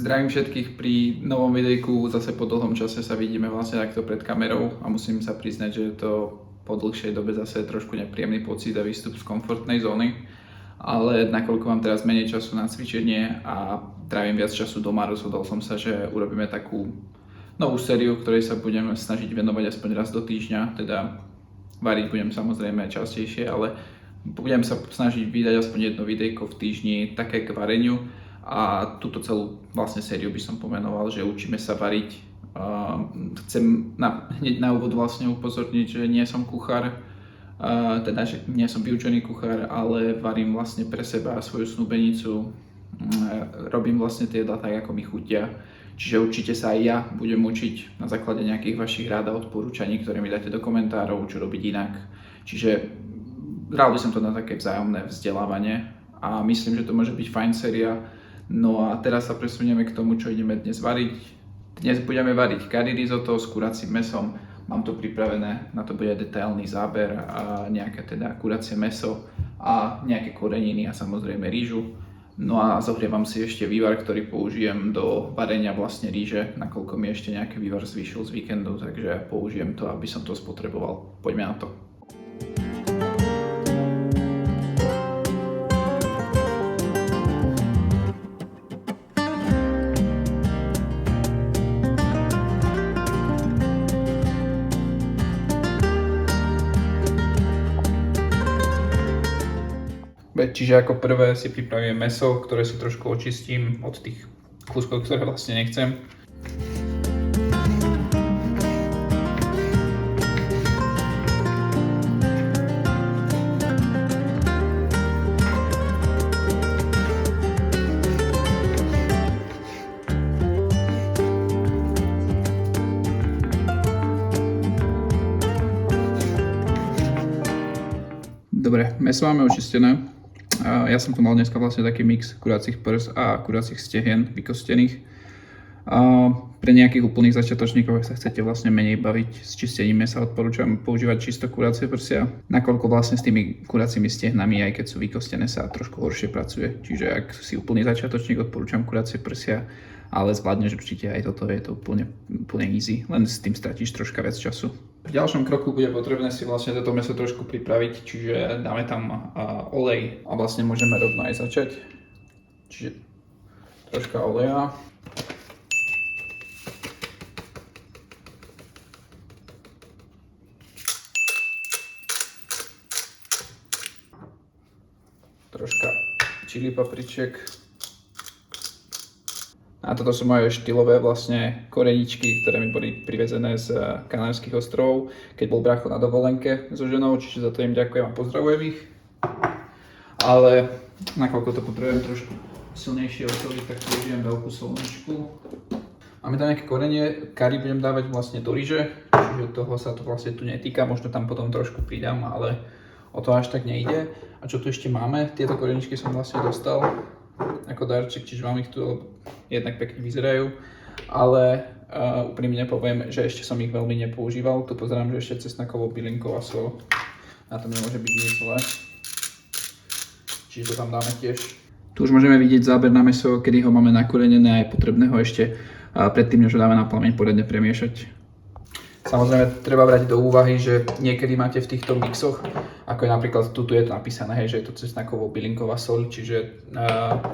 Zdravím všetkých pri novom videjku, zase po dlhom čase sa vidíme vlastne takto pred kamerou a musím sa priznať, že je to po dlhšej dobe zase trošku nepríjemný pocit a výstup z komfortnej zóny. Ale nakoľko mám teraz menej času na cvičenie a trávim viac času doma, rozhodol som sa, že urobíme takú novú sériu, ktorej sa budem snažiť venovať aspoň raz do týždňa, teda variť budem samozrejme častejšie, ale budem sa snažiť vydať aspoň jedno videjko v týždni také k vareniu. A túto celú vlastne sériu by som pomenoval, že učíme sa variť. Chcem hneď na úvod vlastne upozorniť, že nie som kuchár, teda že nie som vyučený kuchár, ale varím vlastne pre seba svoju snúbenicu. Robím vlastne tie jedlá tak, ako mi chutia. Čiže určite sa aj ja budem učiť na základe nejakých vašich rád a odporúčaní, ktoré mi dáte do komentárov, čo robiť inak. Čiže bral by som to na také vzájomné vzdelávanie a myslím, že to môže byť fajn séria. No a teraz sa presunieme k tomu, čo ideme dnes variť. Dnes budeme variť curry risotto s kuracím mäsom. Mám to pripravené, na to bude detailný záber a nejaké teda kuracie mäso a nejaké koreniny a samozrejme rýžu. No a zohrievam si ešte vývar, ktorý použijem do varenia vlastne ríže, nakoľko mi ešte nejaký vývar zvýšil z víkendu, takže použijem to, aby som to spotreboval. Poďme na to. Čiže ako prvé si pripravím mäso, ktoré si trošku očistím od tých kúskov, ktoré vlastne nechcem. Dobre, mäso máme očistené. Ja som tu mal dneska vlastne taký mix kuracích prs a kuracích stehien vykostených. Pre nejakých úplných začiatočníkov, ak sa chcete vlastne menej baviť s čistením mäsa, odporúčam používať čisto kuracie prsia. Nakoľko vlastne s tými kuracími stehnami, aj keď sú vykostené, sa trošku horšie pracuje. Čiže ak si úplný začiatočník, odporúčam kuracie prsia, ale zvládneš určite aj toto, je to úplne easy, len s tým stratíš troška viac času. V ďalšom kroku bude potrebné si vlastne toto mäso trošku pripraviť, čiže dáme tam olej a vlastne môžeme rovno aj začať. Čiže troška oleja. Troška čili papriček. A toto sú moje štýlové vlastne koreničky, ktoré mi boli privezené z Kanárskych ostrovov, keď bol brácho na dovolenke so ženou, čiže za to im ďakujem a pozdravujem ich. Ale nakoľko to potrebujem trošku silnejšie osoliť, tak použijem veľkú solničku. Máme tam nejaké korenie, curry budem dávať vlastne do ryže, čiže toho sa to vlastne tu netýka, možno tam potom trošku pridám, ale o to až tak nejde. A čo tu ešte máme? Tieto koreničky som vlastne dostal ako darček, čiže mám ich tu, jednak pekne vyzerajú, ale úprimne poviem, že ešte som ich veľmi nepoužíval. Tu pozerám, že ešte cesnakovou bylinkou a sol, na tom nemôže byť nič zlé, čiže to tam dáme tiež. Tu už môžeme vidieť záber na mäso, kedy ho máme nakorenené a je potrebné ho ešte predtým, než ho dáme na plameň, poriadne premiešať. Samozrejme, treba brať do úvahy, že niekedy máte v týchto mixoch, ako je napríklad tu je to napísané, hej, že je to cesnakovo bylinková soľ, čiže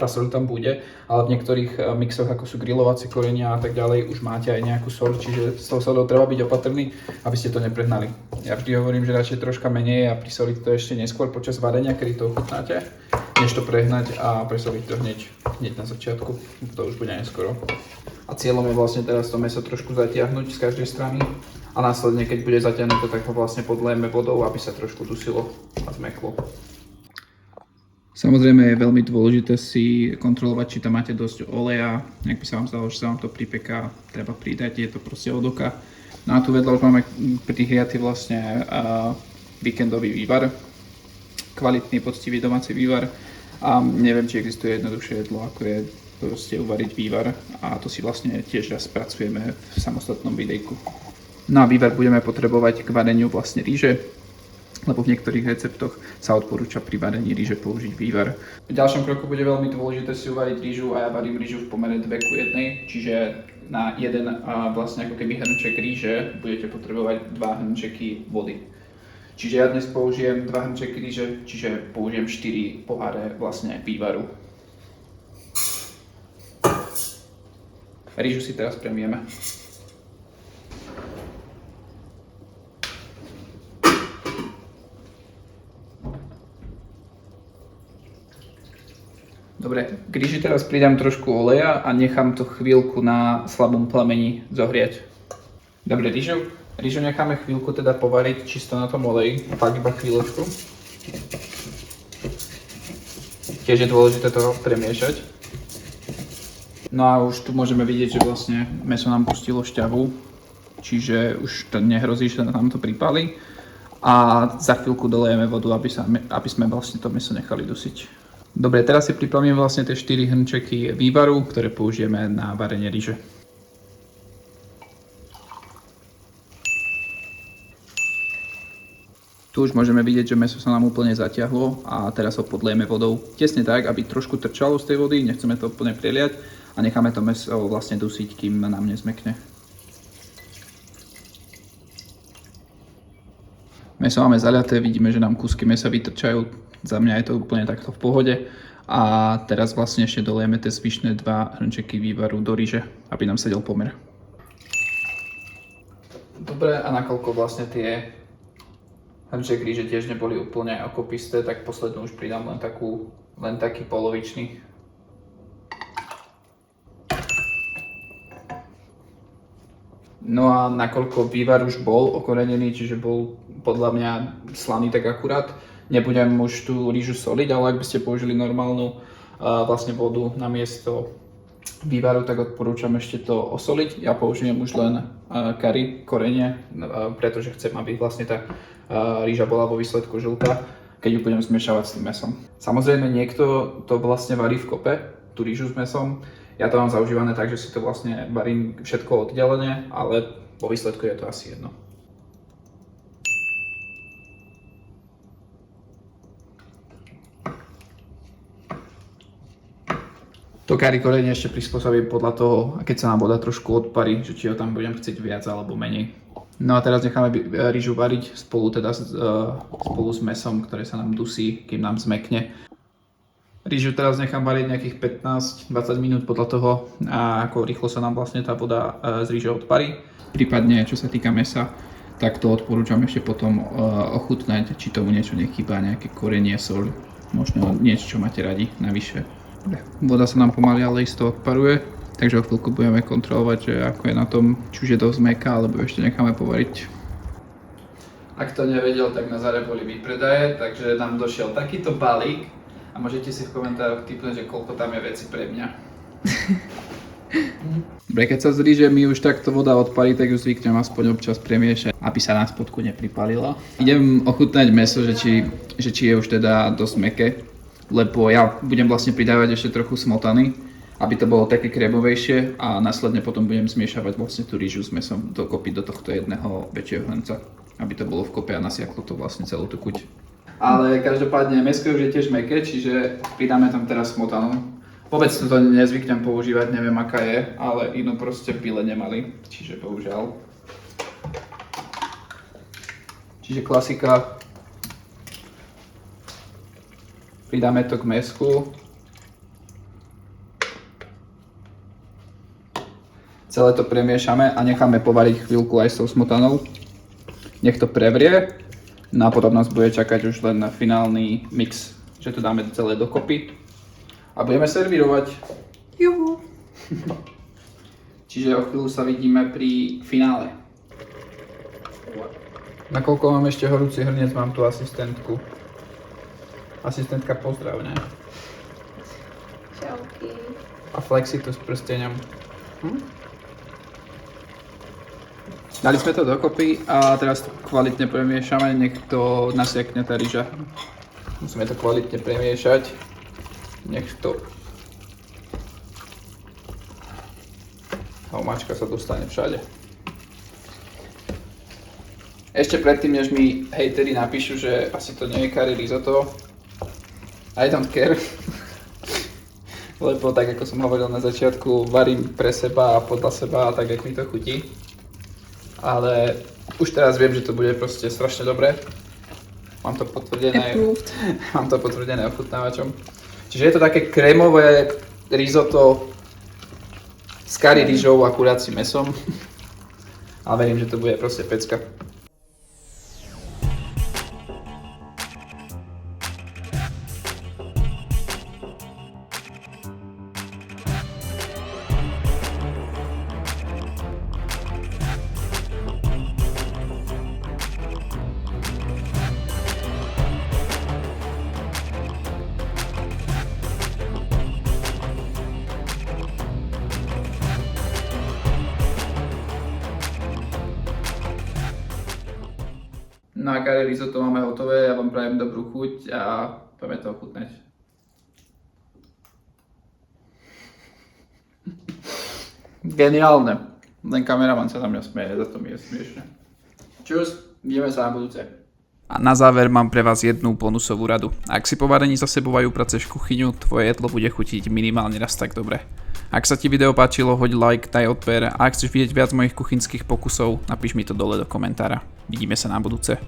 tá soľ tam bude, ale v niektorých mixoch, ako sú grilovacie korenia a tak ďalej, už máte aj nejakú soľ, čiže s tou soľou treba byť opatrný, aby ste to neprehnali. Ja vždy hovorím, že radšej troška menej a prisoliť to ešte neskôr počas varenia, kedy to ochutnáte, než to prehnať a prisoliť to hneď na začiatku, to už bude neskoro. A cieľom je vlastne teraz to mäso trošku zatiahnuť z každej strany. A následne, keď bude zatiahnuté, tak ho vlastne podlejeme vodou, aby sa trošku dusilo a zmeklo. Samozrejme je veľmi dôležité si kontrolovať, či tam máte dosť oleja. Ak by sa vám zdalo, že sa vám to pripeká, treba pridať, je to proste od oka. No a tu vedľa už máme prihriatý vlastne víkendový vývar. Kvalitný, poctivý domáci vývar. A neviem, či existuje jednoduchšie jedlo, ako je proste uvariť vývar. A to si vlastne tiež raz pracujeme v samostatnom videjku. No a vývar budeme potrebovať k vareniu vlastne ríže. lebo v niektorých receptoch sa odporúča pri varení ryže použiť vývar. V ďalšom kroku bude veľmi dôležité si uvariť rýžu a ja varím rýžu v pomere 2:1, čiže na jeden vlastne ako keby hrnček rýže budete potrebovať 2 hrnčeky vody. Čiže ja dnes použijem 2 hrnčeky rýže, čiže použijem 4 poháre vlastne vývaru. Rýžu si teraz premieme. Dobre, k rýži teraz pridám trošku oleja a nechám to chvíľku na slabom plameni zohriať. Dobre, rýžu necháme chvíľku teda povariť čisto na tom oleji, fakt iba chvíľočku. Tiež je dôležité to premiešať. No a už tu môžeme vidieť, že vlastne mäso nám pustilo šťavu, čiže už to nehrozí, že nám to pripáli. A za chvíľku dolejeme vodu, aby sme vlastne to mäso nechali dusiť. Dobre, teraz si pripravím vlastne tie 4 hrnčeky vývaru, ktoré použijeme na varenie ryže. Tu už môžeme vidieť, že mäso sa nám úplne zatiahlo a teraz ho podlejeme vodou tesne tak, aby trošku trčalo z tej vody, nechceme to úplne preliať a necháme to mäso vlastne dusiť, kým nám nezmekne. Mäso máme zaliaté, vidíme, že nám kúsky mäsa vytrčajú, za mňa je to úplne takto v pohode a teraz vlastne ešte dolejeme tie zvyšné 2 hrnčeky vývaru do ryže, aby nám sedel pomer. Dobre, a nakoľko vlastne tie hrnček ryže tiež neboli úplne okopisté, tak poslednú už pridám len taký polovičný. No a nakoľko vývar už bol okorenený, čiže bol podľa mňa slaný tak akurát, nebudem už tú rýžu soliť, ale ak by ste použili normálnu vlastne vodu na miesto vývaru, tak odporúčam ešte to osoliť. Ja použijem už len curry, korenie, pretože chcem, aby vlastne tá rýža bola vo výsledku žltá, keď ju budem zmiešavať s tým mäsom. Samozrejme niekto to vlastne varí v kope, tú rýžu s mäsom. Ja to mám zaužívané tak, že si to vlastne varím všetko oddelene, ale vo výsledku je to asi jedno. To curry korenie ešte prispôsobím podľa toho, keď sa nám voda trošku odparí, že či ho tam budem chcieť viac alebo menej. No a teraz necháme rýžu variť spolu s mäsom, ktoré sa nám dusí, kým nám zmekne. Rýžu teraz nechám variť nejakých 15-20 minút podľa toho, ako rýchlo sa nám vlastne tá voda z rýže odparí. Prípadne, čo sa týka mäsa, tak to odporúčam ešte potom ochutnať, či tomu niečo nechýba, nejaké korenie, soľ, možno niečo, čo máte radi navyše. Voda sa nám pomaly ale isto odparuje, takže o chvíľku budeme kontrolovať, že ako je na tom, či už je dosť mäkká, alebo ešte necháme povariť. Ak to nevedel, tak na Zare boli výpredaje, takže nám došiel takýto balík. A môžete si v komentároch tipnúť, že koľko tam je veci pre mňa. Dobre, keď sa z rýže mi už takto voda odparí, tak ju zvyknem aspoň občas premiešať, aby sa na spodku nepripálila. Idem ochutnať mäso, že či je už teda dosť mäkké, lebo ja budem vlastne pridávať ešte trochu smotany, aby to bolo také kremovejšie a následne potom budem zmiešavať vlastne tú rýžu s mäsom dokopy do tohto jedného väčšieho hrnca, aby to bolo v kope a nasiaklo to vlastne celú tú chuť. Ale každopádne mäsko už je tiež mäkké, čiže pridáme tam teraz smotanu. Vôbec to nezvyknem používať, neviem aká je, ale inú proste v byle nemali, čiže bohužiaľ. Čiže klasika. Pridáme to k mäsku. Celé to premiešame a necháme povariť chvíľku aj s tou smotanou. Nech to prevrie. No a potom nás bude čakať už len finálny mix, že to dáme celé dokopy a budeme servírovať. Juhu. Čiže o chvíľu sa vidíme pri finále. Nakoľko mám ešte horúci hrniec, mám tu asistentku. Asistentka, pozdrav, ne? Čauky. A flexi tu s prsteňom. Dali sme to dokopy a teraz to kvalitne premiešame, nech to nasiakne tá ryža. Musíme to kvalitne premiešať, nech to omáčka sa dostane všade. Ešte predtým, než mi hejteri napíšu, že asi to nie je curry risotto, I don't care. Lebo tak ako som hovoril na začiatku, varím pre seba a podľa seba, tak jak mi to chutí. Ale už teraz viem, že to bude proste strašne dobré. Mám to potvrdené. Mám to potvrdené ochutnávačom. Čiže je to také krémové risotto s curry rýžou a kuracím mäsom. Ale verím, že to bude proste pecka. No a curry risotto máme hotové, ja vám prajem dobrú chuť a poďme to ochutnať. Geniálne. Len kameraman sa na mňa smeje, za to mi je smiešne. Čus, vidíme sa na budúce. A na záver mám pre vás jednu bonusovú radu. Ak si po varení za sebou aj upraceš kuchyňu, tvoje jedlo bude chutiť minimálne raz tak dobre. Ak sa ti video páčilo, hoď like, daj odber a ak chceš vidieť viac mojich kuchynských pokusov, napíš mi to dole do komentára. Vidíme sa na budúce.